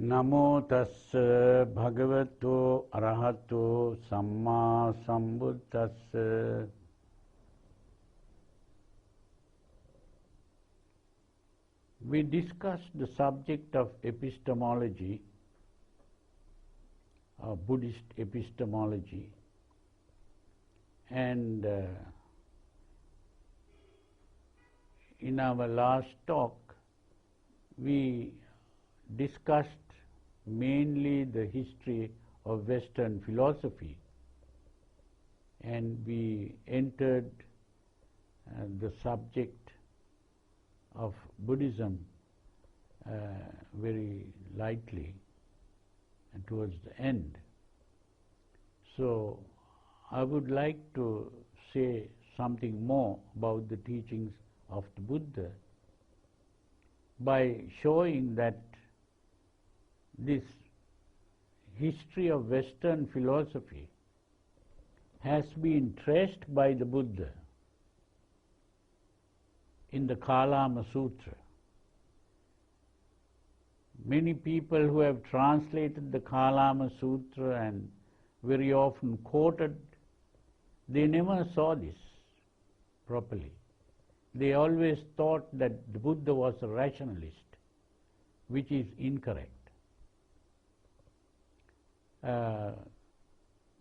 Namo tassa bhagavato arahato samma sambuddhassa. We discussed the subject of epistemology, Buddhist epistemology, and in our last talk we discussed mainly the history of Western philosophy, and we entered the subject of Buddhism very lightly and towards the end. So I would like to say something more about the teachings of the Buddha by showing that this history of Western philosophy has been traced by the Buddha in the Kalama Sutra. Many people who have translated the Kalama Sutra and very often quoted, they never saw this properly. They always thought that the Buddha was a rationalist, which is incorrect.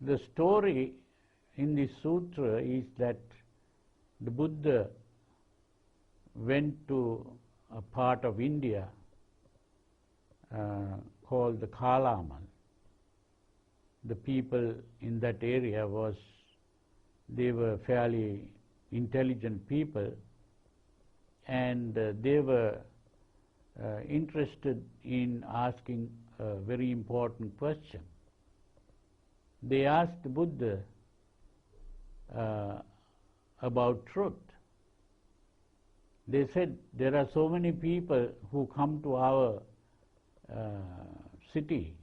The story in this sutra is that the Buddha went to a part of India called the Kalama. The people in that area they were fairly intelligent people, and they were interested in asking a very important question. They asked the Buddha about truth. They said, there are so many people who come to our city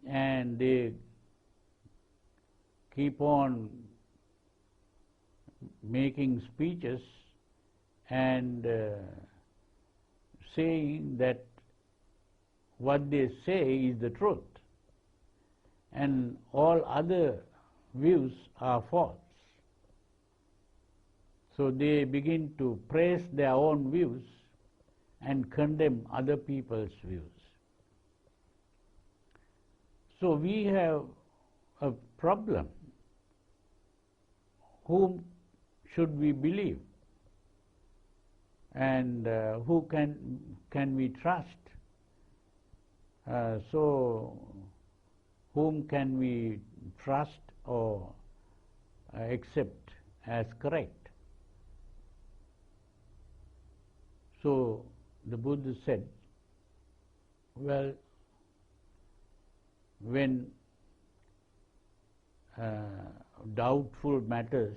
and they keep on making speeches and saying that what they say is the truth, and all other views are false. So they begin to praise their own views and condemn other people's views. So we have a problem. Whom should we believe? And who can we trust? So whom can we trust or accept as correct? So the Buddha said, well, when doubtful matters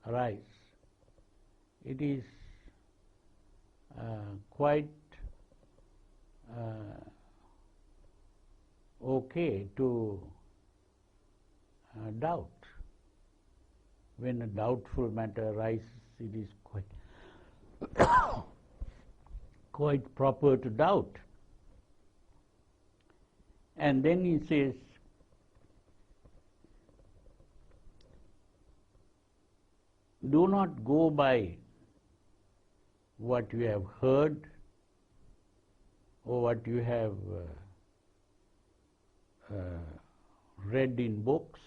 arise, it is quite okay to doubt. When a doubtful matter arises, it is quite proper to doubt. And then he says, do not go by what you have heard or what you have read in books,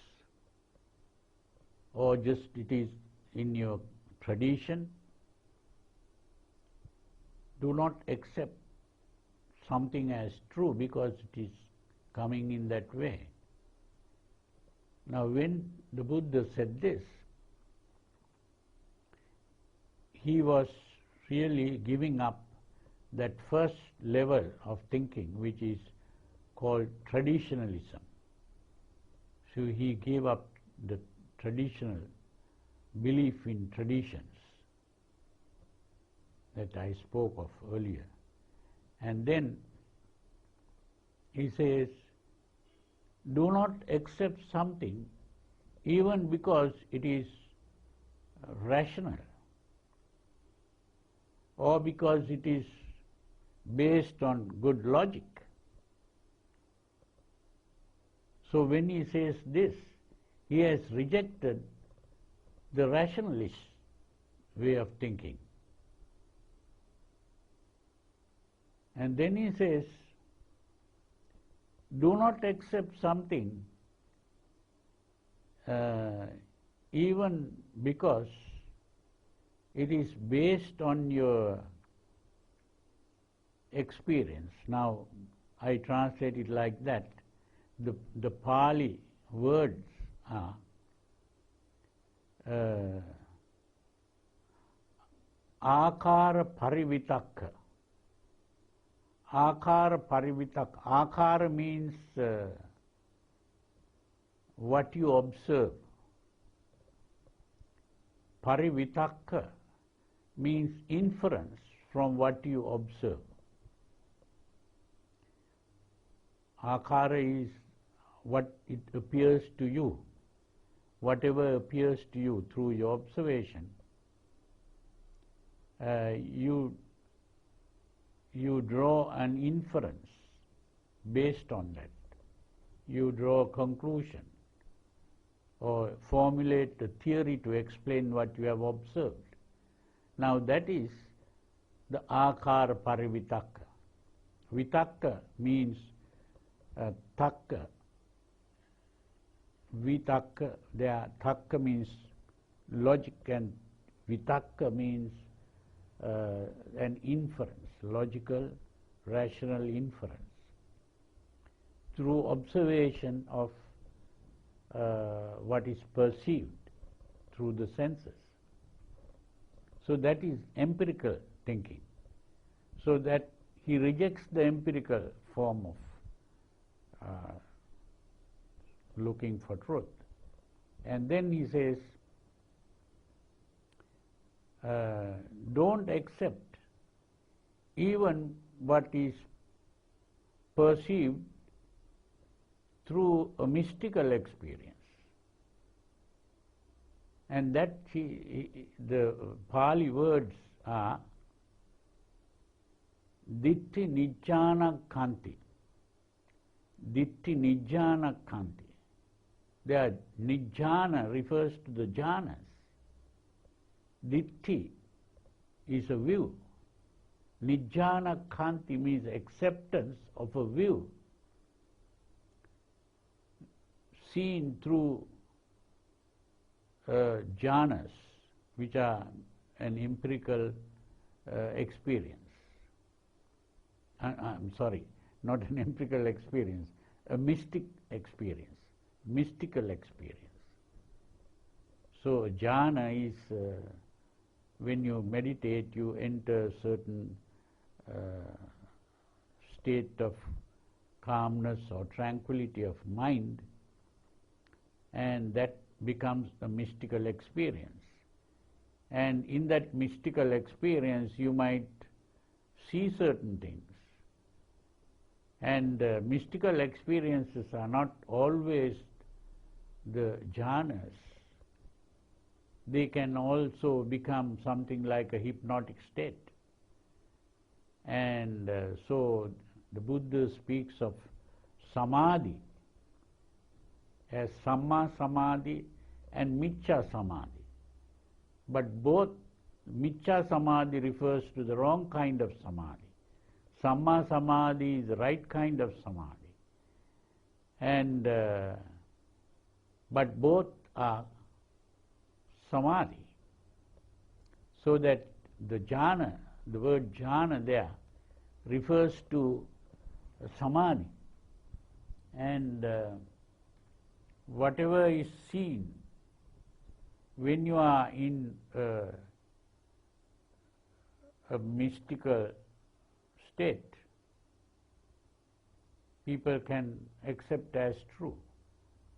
or just it is in your tradition. Do not accept something as true because it is coming in that way. Now, when the Buddha said this, he was really giving up that first level of thinking, which is called traditionalism. So he gave up the traditional belief in traditions. that I spoke of earlier. And then he says, do not accept something even because it is rational or because it is based on good logic. So when he says this, he has rejected the rationalist way of thinking. And then he says, do not accept something even because it is based on your experience. Now, I translate it like that. The Pali words are akara parivitakka. Akara parivitakka. Akara means what you observe. Parivitakka means inference from what you observe. Akara is what it appears to you, whatever appears to you through your observation. You draw an inference based on that. You draw a conclusion or formulate a theory to explain what you have observed. Now that is the akara parivitakka. Vitakka means takka. Vitakka, takka means logic, and vitakka means an inference, logical, rational inference through observation of what is perceived through the senses. So that is empirical thinking. So that he rejects the empirical form of looking for truth. And then he says, don't accept even what is perceived through a mystical experience. And that the Pali words are ditti nijjana kanti. Ditti nijjana kanti. The nijjana refers to the jhanas. Ditti is a view. Nijjana kanti means acceptance of a view seen through jhanas, which are an empirical experience. I'm sorry, not an empirical experience, a mystic experience, mystical experience. So jhana is when you meditate, you enter a certain state of calmness or tranquility of mind, and that becomes a mystical experience. And in that mystical experience, you might see certain things. And mystical experiences are not always the jhanas. They can also become something like a hypnotic state. And so the Buddha speaks of samadhi as samma samadhi and miccha samadhi. But both miccha samadhi refers to the wrong kind of samadhi. Samma samadhi is the right kind of samadhi. And but both are samadhi. So that the jhana, the word jhana there, refers to samadhi. And whatever is seen when you are in a mystical state, people can accept as true.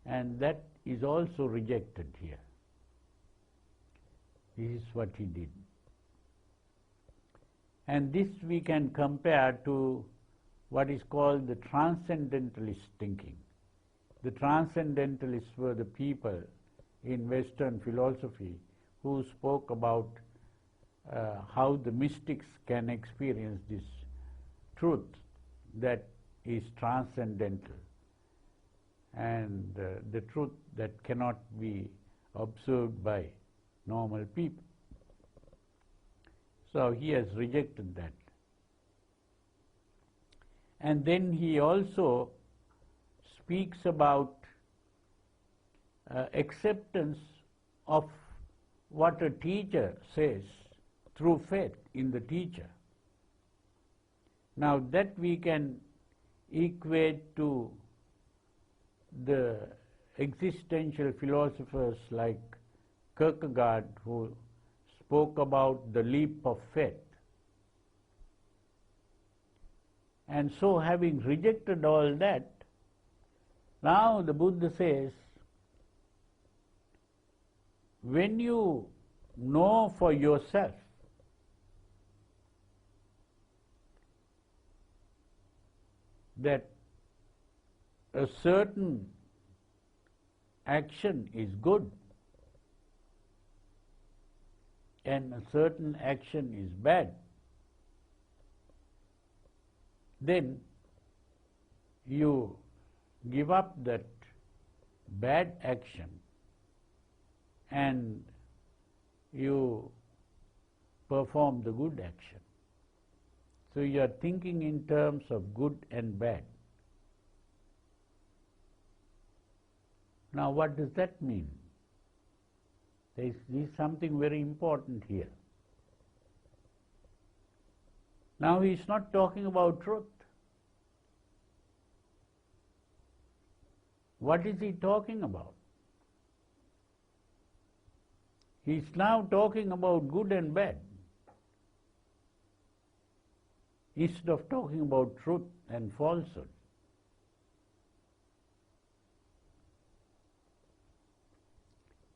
And that is also rejected here. This is what he did. And this we can compare to what is called the transcendentalist thinking. The transcendentalists were the people in Western philosophy who spoke about how the mystics can experience this truth that is transcendental and the truth that cannot be observed by normal people. So he has rejected that. And then he also speaks about acceptance of what a teacher says through faith in the teacher. Now that we can equate to the existential philosophers like Kierkegaard, who spoke about the leap of faith. And so, having rejected all that, now the Buddha says, when you know for yourself that a certain action is good and a certain action is bad, then you give up that bad action and you perform the good action. So you are thinking in terms of good and bad. Now what does that mean? There is something very important here. Now he is not talking about truth. What is he talking about? He is now talking about good and bad, instead of talking about truth and falsehood.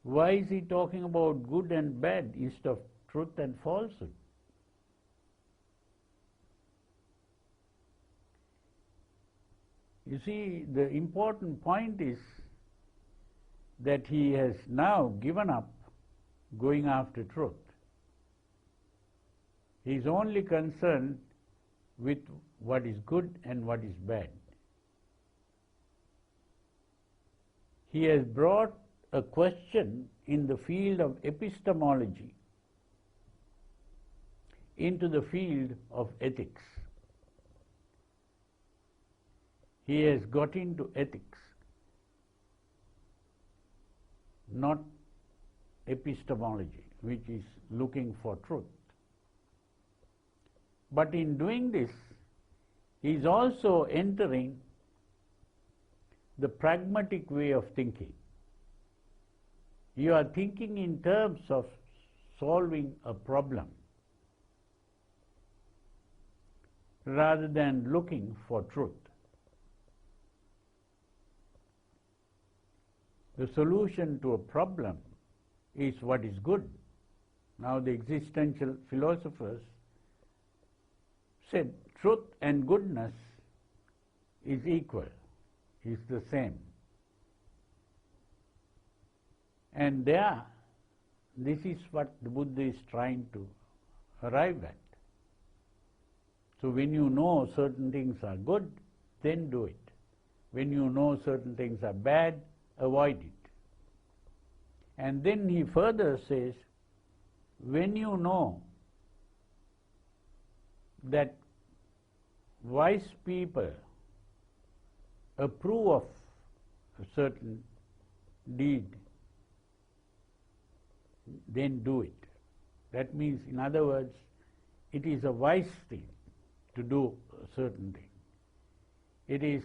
Why is he talking about good and bad instead of truth and falsehood? You see, the important point is that he has now given up going after truth. He is only concerned with what is good and what is bad. He has brought a question in the field of epistemology into the field of ethics. He has got into ethics, not epistemology, which is looking for truth. But in doing this, he is also entering the pragmatic way of thinking. You are thinking in terms of solving a problem rather than looking for truth. The solution to a problem is what is good. Now the existential philosophers said truth and goodness is equal, is the same. And this is what the Buddha is trying to arrive at. So when you know certain things are good, then do it. When you know certain things are bad, avoid it. And then he further says, when you know that wise people approve of a certain deed, then do it. That means, in other words, it is a wise thing to do a certain thing. It is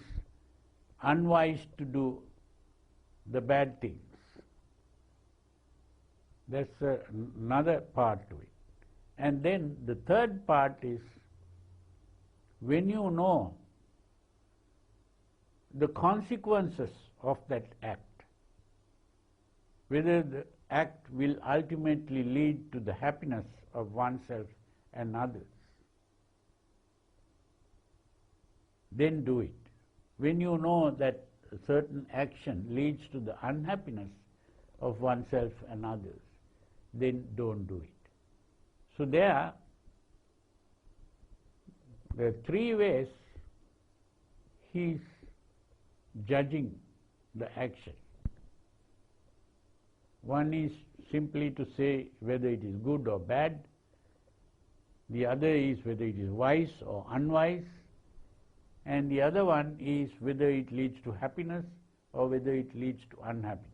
unwise to do the bad things. That's another part to it. And then the third part is, when you know the consequences of that act, whether the act will ultimately lead to the happiness of oneself and others, then do it. When you know that a certain action leads to the unhappiness of oneself and others, then don't do it. So there are three ways he is judging the action. One is simply to say whether it is good or bad. The other is whether it is wise or unwise. And the other one is whether it leads to happiness or whether it leads to unhappiness.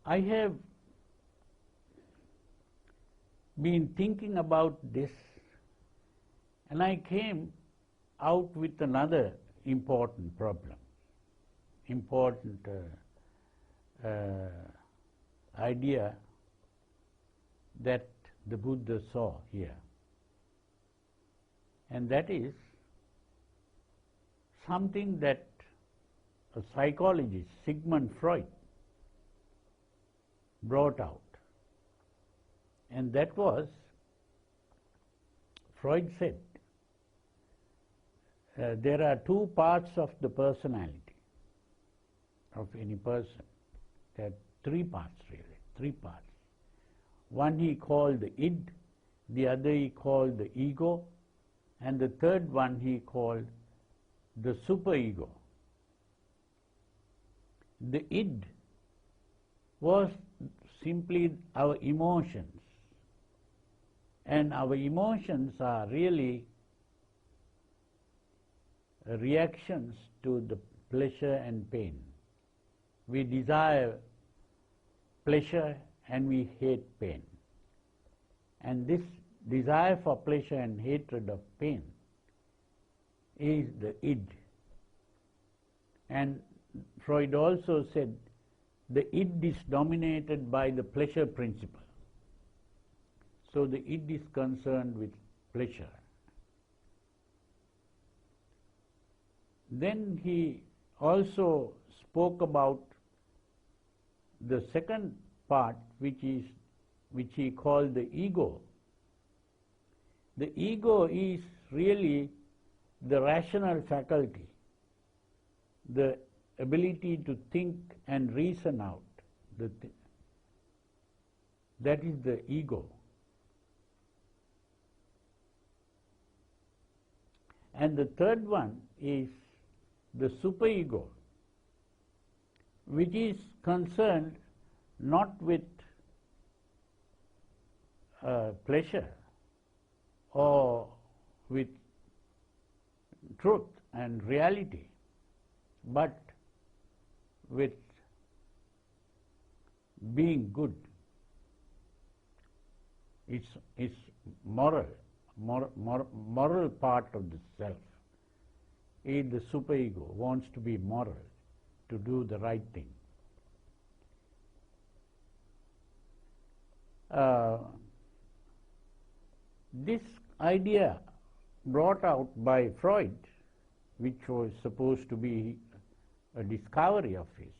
I have been thinking about this, and I came out with another important problem, important idea that the Buddha saw here. And that is something that a psychologist, Sigmund Freud, brought out. And that was, Freud said, there are two parts of the personality of any person. There are three parts really, three parts. One he called the id, the other he called the ego, and the third one he called the superego. The id was simply our emotions, and our emotions are really reactions to the pleasure and pain. We desire pleasure and we hate pain. And this desire for pleasure and hatred of pain is the id. And Freud also said the id is dominated by the pleasure principle. So the id is concerned with pleasure. Then he also spoke about the second part, which he called the ego. The ego is really the rational faculty, the ability to think and reason out. That is the ego. And the third one is the superego, which is concerned not with pleasure or with truth and reality, but with being good. It's moral part of the self. The superego wants to be moral, to do the right thing. This idea brought out by Freud, which was supposed to be a discovery of his,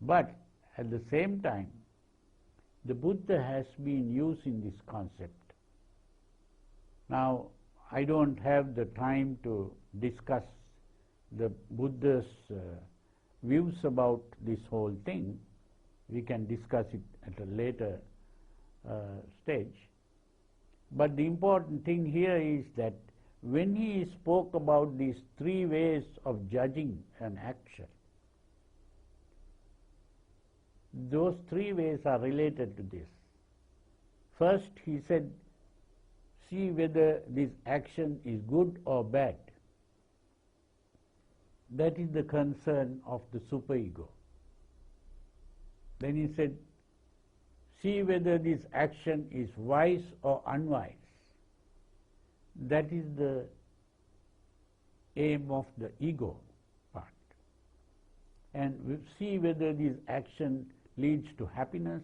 but at the same time, the Buddha has been using this concept. Now, I don't have the time to discuss the Buddha's views about this whole thing. We can discuss it at a later stage. But the important thing here is that when he spoke about these three ways of judging an action, those three ways are related to this. First, he said, see whether this action is good or bad. That is the concern of the superego. Then he said, see whether this action is wise or unwise. That is the aim of the ego part. And we see whether this action leads to happiness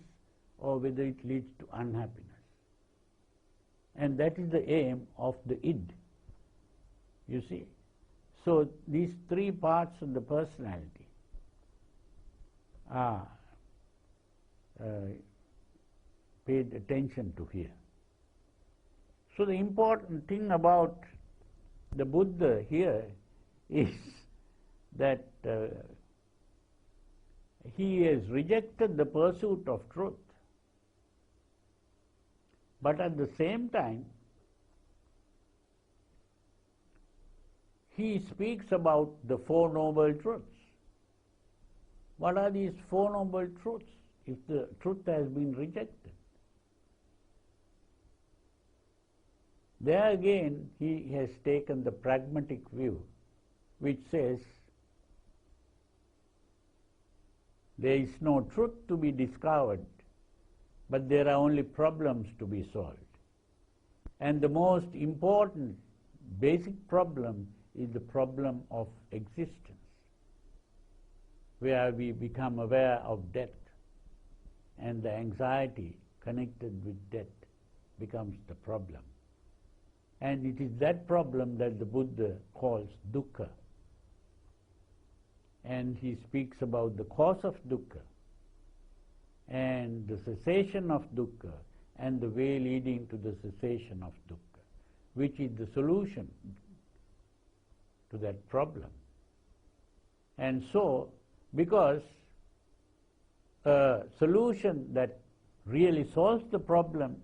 or whether it leads to unhappiness. And that is the aim of the id. You see? So these three parts of the personality are paid attention to here. So the important thing about the Buddha here is that he has rejected the pursuit of truth, but at the same time he speaks about the Four Noble Truths. What are these Four Noble Truths if the truth has been rejected? There again he has taken the pragmatic view, which says there is no truth to be discovered, but there are only problems to be solved. And the most important basic problem is the problem of existence, where we become aware of death, and the anxiety connected with death becomes the problem. And it is that problem that the Buddha calls dukkha. And he speaks about the cause of dukkha and the cessation of dukkha and the way leading to the cessation of dukkha, which is the solution to that problem. And so, because a solution that really solves the problem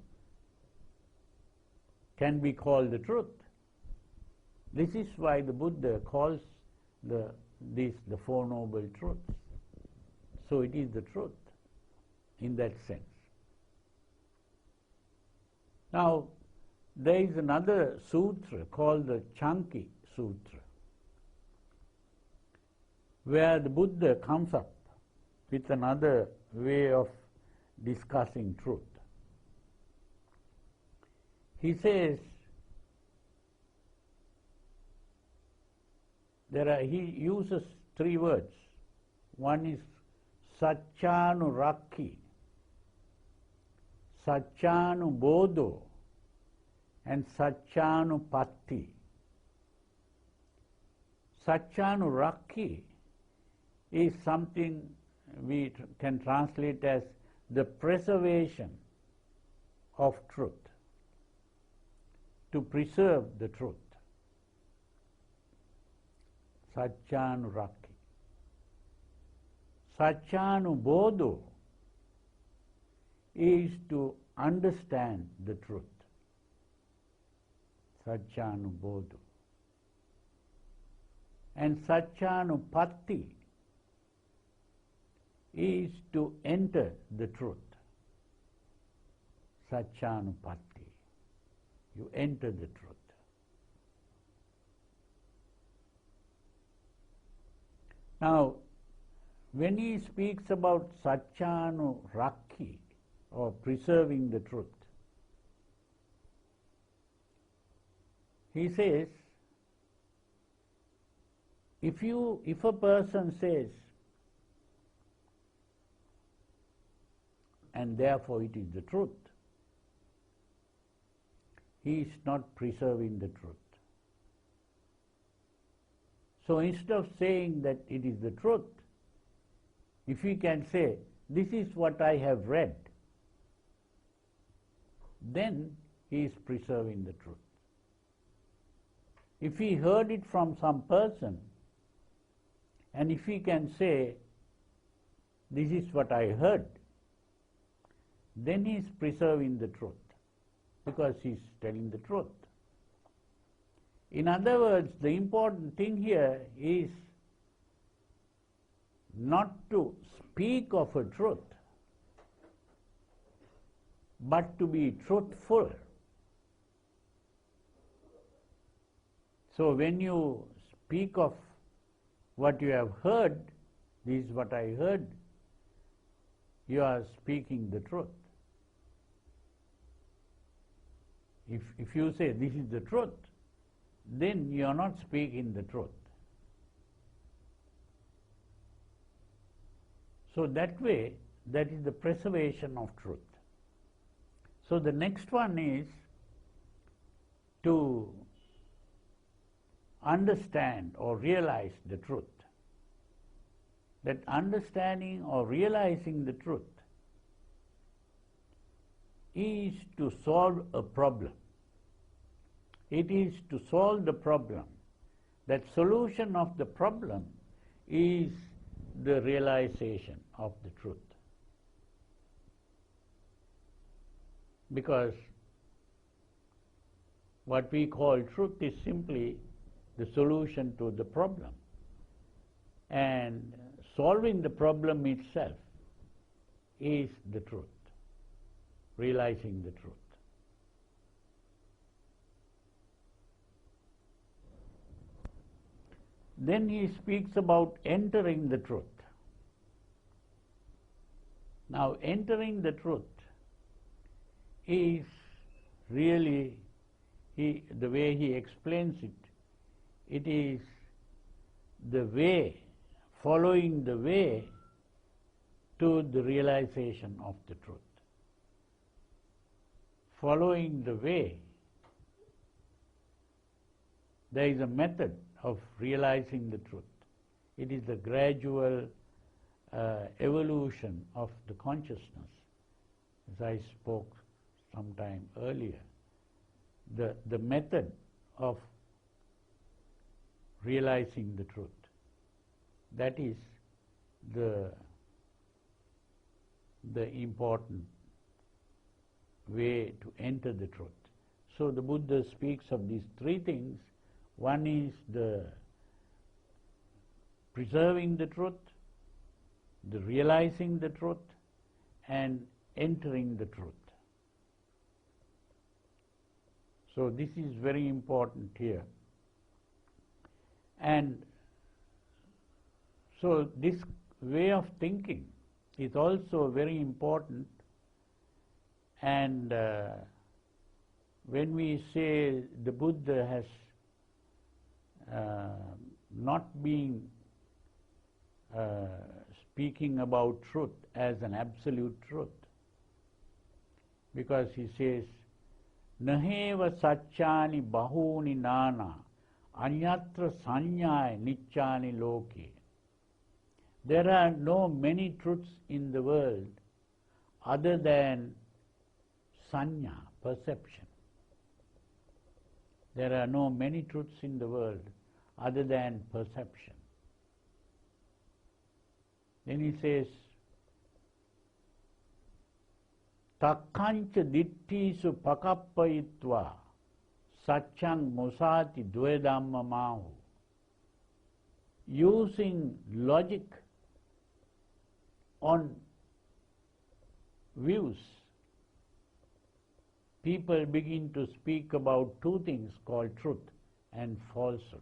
can be called the truth. This is why the Buddha calls the Four Noble Truths. So it is the truth in that sense. Now, there is another sutra called the Chanki Sutra, where the Buddha comes up with another way of discussing truth. He says, he uses three words. One is Satchanurakhi, Satchanubodho, and Satchanupatti. Satchanurakhi is something we can translate as the preservation of truth, to preserve the truth. Satchanurakhi. Satchanubodho is to understand the truth. Satchanubodho. And Satchanupatti is to enter the truth. Satchanupatti. You enter the truth. Now, when he speaks about Satchanurakhi, or preserving the truth, he says, if a person says, and therefore it is the truth, he is not preserving the truth. So instead of saying that it is the truth, if he can say, this is what I have read, then he is preserving the truth. If he heard it from some person, and if he can say, this is what I heard, then he is preserving the truth, because he is telling the truth. In other words, the important thing here is not to speak of a truth, but to be truthful. So when you speak of what you have heard, this is what I heard, you are speaking the truth. If you say this is the truth, then you are not speaking the truth. So that way, that is the preservation of truth. So the next one is to understand or realize the truth. That understanding or realizing the truth is to solve a problem. It is to solve the problem. That solution of the problem is the realization of the truth. Because what we call truth is simply the solution to the problem. And solving the problem itself is the truth, realizing the truth. Then he speaks about entering the truth. Now, entering the truth is really, the way he explains it, it is the way, following the way to the realization of the truth. Following the way, there is a method of realizing the truth. It is the gradual evolution of the consciousness, as I spoke some time earlier. The method of realizing the truth, that is the important way to enter the truth. So the Buddha speaks of these three things. One is the preserving the truth, the realizing the truth, and entering the truth. So this is very important here. And so this way of thinking is also very important. And when we say the Buddha has not been speaking about truth as an absolute truth, because he says, Naheva saccani bahuni nana anyatra sanyaya niccani loke. There are no many truths in the world other than sanya, perception. There are no many truths in the world other than perception. Then he says, Takkancha dittisu pakappayitva saccang musati dvedamma mahu. Using logic on views, people begin to speak about two things called truth and falsehood.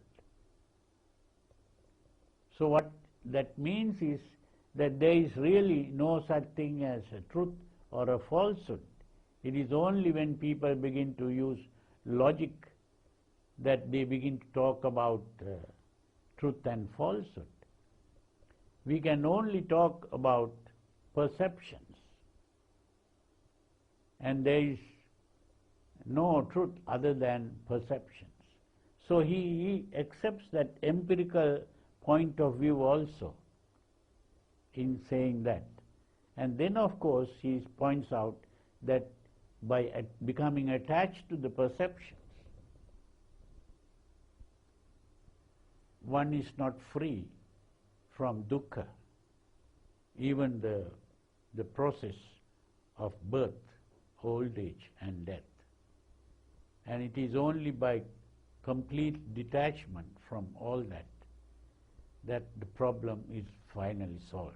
So what that means is that there is really no such thing as a truth or a falsehood. It is only when people begin to use logic that they begin to talk about truth and falsehood. We can only talk about perceptions, and there is no truth other than perceptions. So he accepts that empirical point of view also in saying that. And then of course he points out that by becoming attached to the perceptions, one is not free from dukkha, even the process of birth, old age and death. And it is only by complete detachment from all that that the problem is finally solved.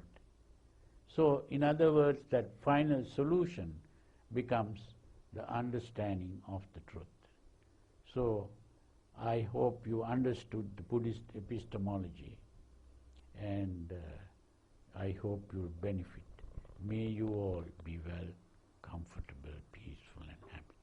So in other words, that final solution becomes the understanding of the truth. So I hope you understood the Buddhist epistemology, and I hope you'll benefit. May you all be well, comfortable, peaceful and happy.